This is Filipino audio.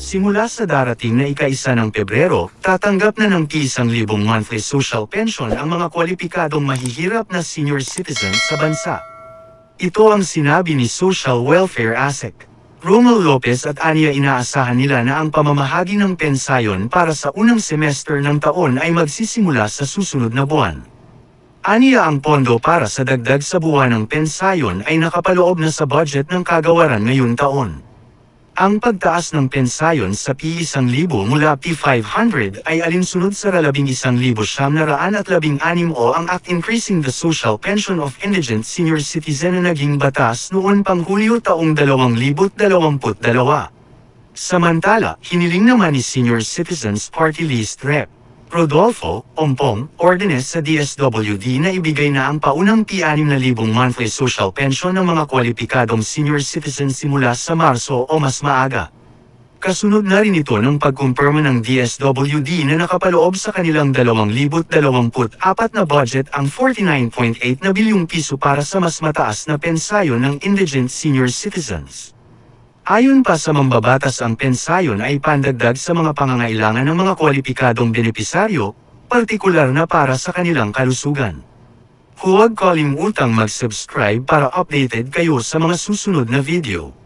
Simula sa darating na ika-1 ng Pebrero, tatanggap na ng ₱1,000 monthly social pension ang mga kwalipikadong mahihirap na senior citizens sa bansa. Ito ang sinabi ni Social Welfare ASEC. Romel Lopez at aniya inaasahan nila na ang pamamahagi ng pensayon para sa unang semester ng taon ay magsisimula sa susunod na buwan. Aniya ang pondo para sa dagdag sa buwan ng pensayon ay nakapaloob na sa budget ng kagawaran ngayong taon. Ang pagtaas ng pensayon sa P1,000 mula P500 ay alinsunod sa ₱11,916 o ang Act Increasing the Social Pension of Indigent Senior Citizen na naging batas noon pang Hulyo taong 2022. Samantala, hiniling naman ni Senior Citizens Party List Rep. Rodolfo Ompong Ordenes sa DSWD na ibigay na ang paunang P6,000 monthly social pension ng mga kwalipikadong senior citizens simula sa Marso o mas maaga. Kasunod na rin ito ng pagkumpirma ng DSWD na nakapaloob sa kanilang 2024 na budget ang ₱49.8 na bilyong para sa mas mataas na pensayon ng indigent senior citizens. Ayon pa sa mambabatas, ang pensayon ay pandagdag sa mga pangangailangan ng mga kwalipikadong benepisaryo, partikular na para sa kanilang kalusugan. Huwag kalimutang mag-subscribe para updated kayo sa mga susunod na video.